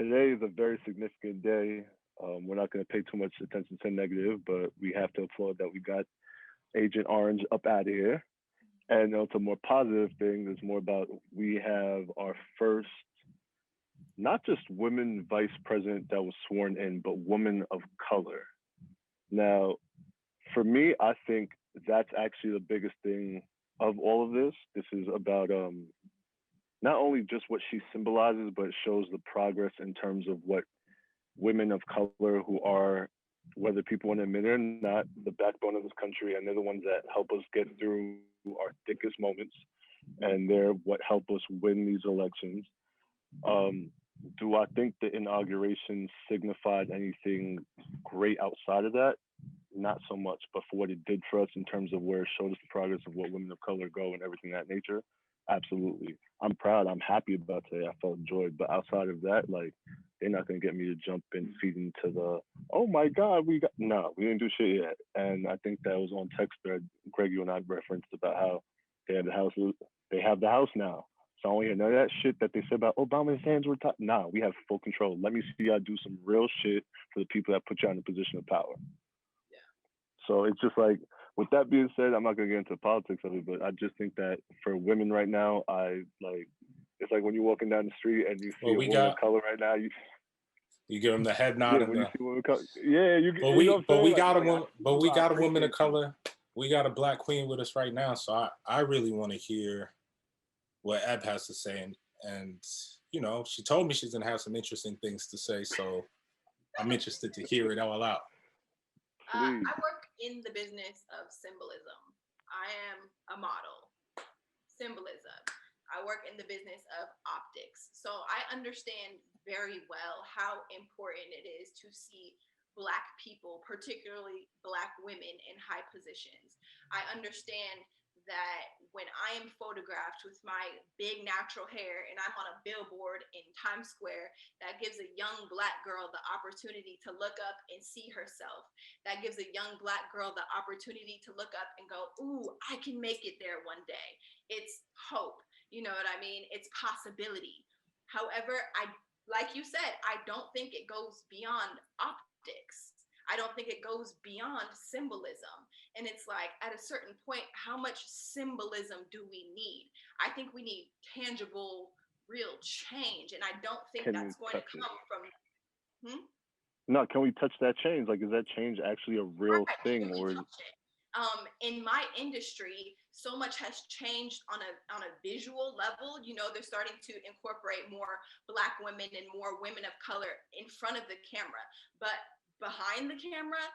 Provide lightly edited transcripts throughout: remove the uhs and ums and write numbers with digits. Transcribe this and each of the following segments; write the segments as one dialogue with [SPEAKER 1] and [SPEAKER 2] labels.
[SPEAKER 1] today is a very significant day. We're not going to pay too much attention to negative, but we have to applaud that we got Agent Orange up out of here. And it's a more positive thing. It's more about we have our first, not just women vice president that was sworn in, but woman of color. Now, for me, I think that's actually the biggest thing of all of this. This is about not only just what she symbolizes, but it shows the progress in terms of what women of color who are, whether people want to admit it or not, the backbone of this country, and they're the ones that help us get through our thickest moments, and they're what help us win these elections. Do I think the inauguration signified anything great outside of that? Not so much, but for what it did for us in terms of where it showed us the progress of what women of color go and everything of that nature, absolutely. I'm proud. I'm happy about today. I felt joy. But outside of that, like, they're not gonna get me to jump and feed into the, oh my God, we didn't do shit yet. And I think that was on text thread. Greg, you and I referenced about how they had the house. They have the house now. So I don't hear none of that shit that they said about Obama's hands were tied. Nah, we have full control. Let me see y'all do some real shit for the people that put you in a position of power.
[SPEAKER 2] Yeah.
[SPEAKER 1] So it's just like, with that being said, I'm not gonna get into the politics of it, but I just think that for women right now, it's like when you're walking down the street and you see a woman of color right now,
[SPEAKER 3] you give them the head nod.
[SPEAKER 1] Yeah, when you see women of color, yeah,
[SPEAKER 3] we got a woman of color. We got a black queen with us right now, so I really want to hear what Eb has to say, and you know, she told me she's gonna have some interesting things to say, so I'm interested to hear it all out.
[SPEAKER 2] I work in the business of symbolism. I am a model. Symbolism. I work in the business of optics. So I understand very well how important it is to see Black people, particularly Black women, in high positions. I understand that when I am photographed with my big natural hair and I'm on a billboard in Times Square, that gives a young Black girl the opportunity to look up and see herself. That gives a young Black girl the opportunity to look up and go, ooh, I can make it there one day. It's hope. You know what I mean? It's possibility. However, like you said, I don't think it goes beyond optics. I don't think it goes beyond symbolism. And it's like, at a certain point, how much symbolism do we need? I think we need tangible, real change. And I don't think that's going to come from...
[SPEAKER 1] No, can we touch that change? Like, is that change actually a real thing? Or
[SPEAKER 2] in my industry, so much has changed on a visual level. You know, they're starting to incorporate more Black women and more women of color in front of the camera. But behind the camera,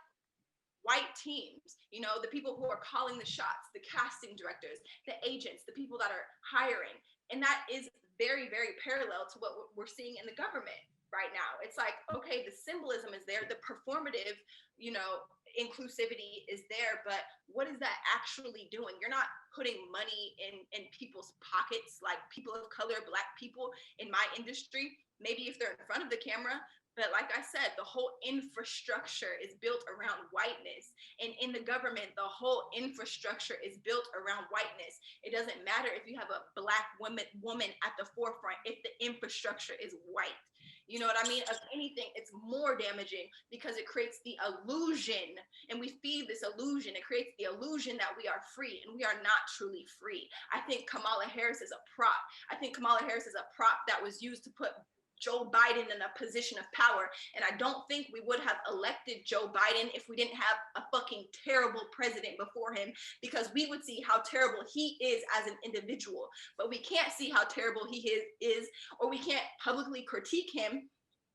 [SPEAKER 2] white teams, you know, the people who are calling the shots, the casting directors, the agents, the people that are hiring. And that is very, very parallel to what we're seeing in the government right now. It's like, okay, the symbolism is there, the performative, you know, inclusivity is there, but what is that actually doing? You're not putting money in people's pockets, like people of color, Black people in my industry, maybe if they're in front of the camera. But like I said, the whole infrastructure is built around whiteness. And in the government, the whole infrastructure is built around whiteness. It doesn't matter if you have a Black woman at the forefront if the infrastructure is white. You know what I mean? If anything, it's more damaging because it creates the illusion, and we feed this illusion. It creates the illusion that we are free, and we are not truly free. I think Kamala Harris is a prop. I think Kamala Harris is a prop that was used to put Joe Biden in a position of power. And I don't think we would have elected Joe Biden if we didn't have a fucking terrible president before him, because we would see how terrible he is as an individual. But we can't see how terrible he is, or we can't publicly critique him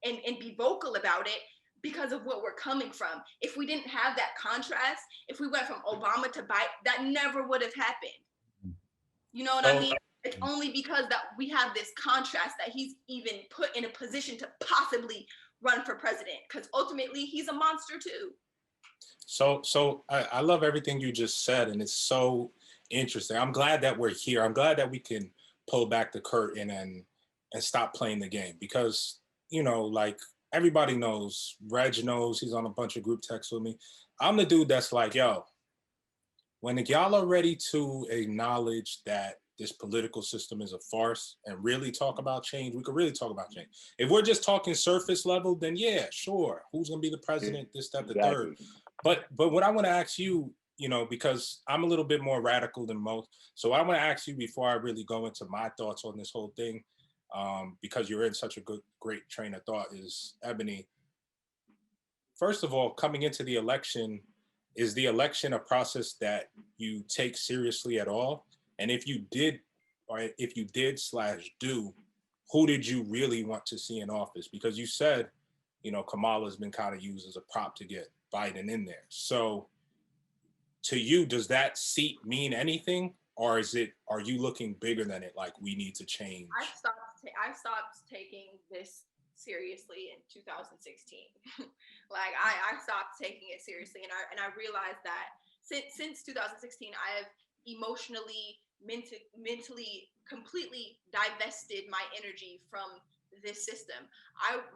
[SPEAKER 2] and be vocal about it because of what we're coming from. If we didn't have that contrast, if we went from Obama to Biden, that never would have happened. You know what I mean? It's only because that we have this contrast that he's even put in a position to possibly run for president, because ultimately he's a monster too.
[SPEAKER 3] So I love everything you just said, and it's so interesting. I'm glad that we're here. I'm glad that we can pull back the curtain and stop playing the game, because, you know, like everybody knows, Reg knows, he's on a bunch of group texts with me. I'm the dude that's like, yo, when y'all are ready to acknowledge that this political system is a farce and really talk about change, we could really talk about change. If we're just talking surface level, then yeah, sure. Who's going to be the president, this, that, the third. But what I want to ask you, because I'm a little bit more radical than most. So I want to ask you before I really go into my thoughts on this whole thing, because you're in such a great train of thought, is Ebonee. First of all, coming into the election, is the election a process that you take seriously at all? And if you did /do, who did you really want to see in office? Because you said, Kamala's been kind of used as a prop to get Biden in there. So to you, does that seat mean anything? Or are you looking bigger than it, like we need to change?
[SPEAKER 2] I stopped taking this seriously in 2016. Like I stopped taking it seriously, and I realized that since 2016, I have emotionally, mentally, completely divested my energy from this system.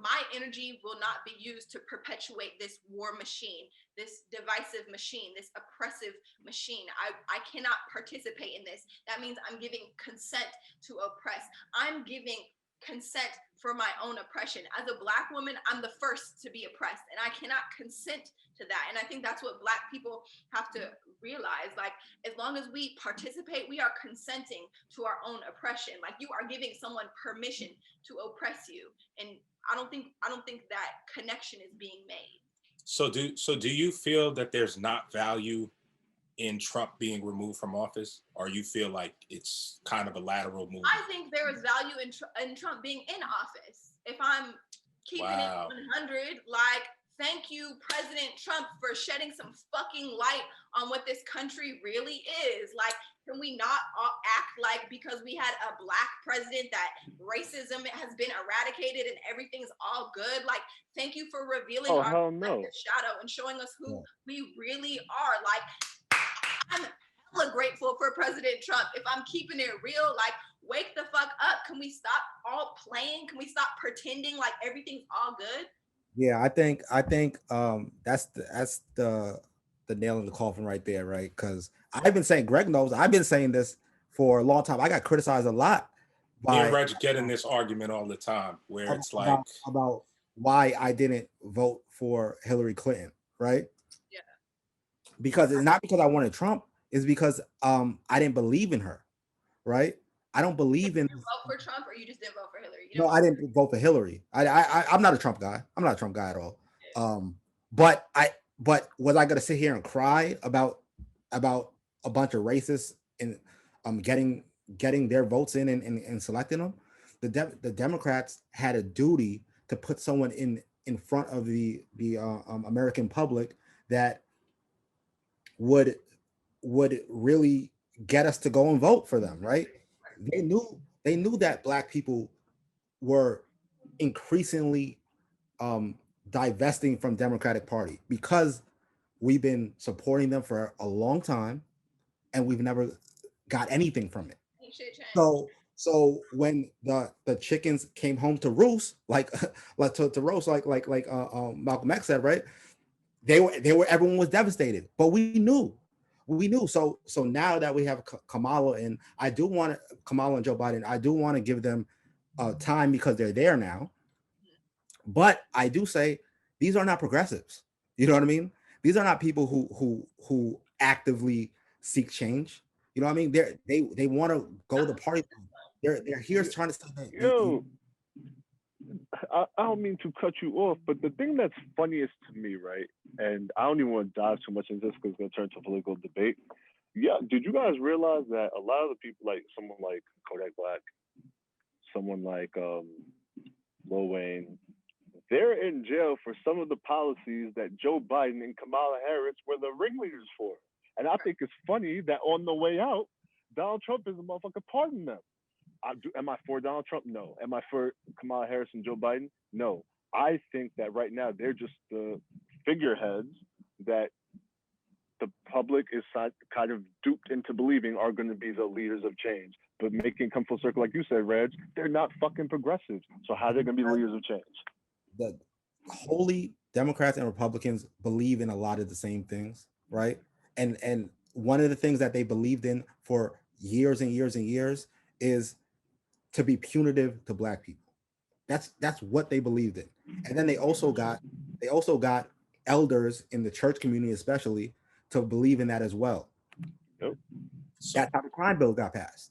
[SPEAKER 2] My energy will not be used to perpetuate this war machine, this divisive machine, this oppressive machine. I cannot participate in this. That means I'm giving consent to oppress. I'm giving consent for my own oppression. As a Black woman, I'm the first to be oppressed, and I cannot consent to that. And I think that's what Black people have to realize. Like, as long as we participate, we are consenting to our own oppression. Like, you are giving someone permission to oppress you, and I don't think that connection is being made.
[SPEAKER 3] So do you feel that there's not value in Trump being removed from office, or you feel like it's kind of a lateral move?
[SPEAKER 2] I think there is value in Trump being in office. If I'm keeping it 100, like, thank you, President Trump, for shedding some fucking light on what this country really is. Like, can we not act like because we had a Black president that racism has been eradicated and everything's all good? Like, thank you for revealing our shadow and showing us who we really are. Like, I'm hella grateful for President Trump. If I'm keeping it real, like, wake the fuck up. Can we stop all playing? Can we stop pretending like everything's all good?
[SPEAKER 4] Yeah, I think that's the nail in the coffin right there, right? Because I've been saying, Greg knows, I've been saying this for a long time. I got criticized a lot
[SPEAKER 3] by me and Reggie get in this argument all the time where it's like
[SPEAKER 4] about why I didn't vote for Hillary Clinton, right?
[SPEAKER 2] Yeah.
[SPEAKER 4] Because it's not because I wanted Trump, it's because I didn't believe in her, right? I don't believe in.
[SPEAKER 2] Did you vote for Trump, or you just didn't vote for Hillary?
[SPEAKER 4] No, I didn't vote for Hillary. I'm not a Trump guy. I'm not a Trump guy at all. But was I gonna sit here and cry about a bunch of racists and getting their votes in and selecting them? The Democrats had a duty to put someone in front of the American public that would really get us to go and vote for them, right? They knew that Black people were increasingly divesting from Democratic Party because we've been supporting them for a long time and we've never got anything from it. So when the chickens came home to roost, like to roast, like Malcolm X said, right? They were everyone was devastated, but we knew. So now that we have Kamala and Kamala and Joe Biden, I do want to give them time because they're there now. But I do say these are not progressives. You know what I mean? These are not people who actively seek change. You know what I mean? They want to go the party. They're here trying to say that.
[SPEAKER 1] I don't mean to cut you off, but the thing that's funniest to me, right? And I don't even want to dive too much into this because it's going to turn to a political debate. Yeah, did you guys realize that a lot of the people, like someone like Kodak Black, someone like Lil Wayne, they're in jail for some of the policies that Joe Biden and Kamala Harris were the ringleaders for. And I think it's funny that on the way out, Donald Trump is a motherfucker pardoning them. Am I for Donald Trump? No. Am I for Kamala Harris and Joe Biden? No. I think that right now they're just the figureheads that the public is kind of duped into believing are going to be the leaders of change. But making come full circle, like you said, Reg, they're not fucking progressives. So how are they going to be the leaders of change?
[SPEAKER 4] The wholly Democrats and Republicans believe in a lot of the same things, right? And one of the things that they believed in for years and years and years is to be punitive to Black people. That's what they believed in. And then they also got elders in the church community, especially, to believe in that as well.
[SPEAKER 1] Yep.
[SPEAKER 4] That's how the crime bill got passed.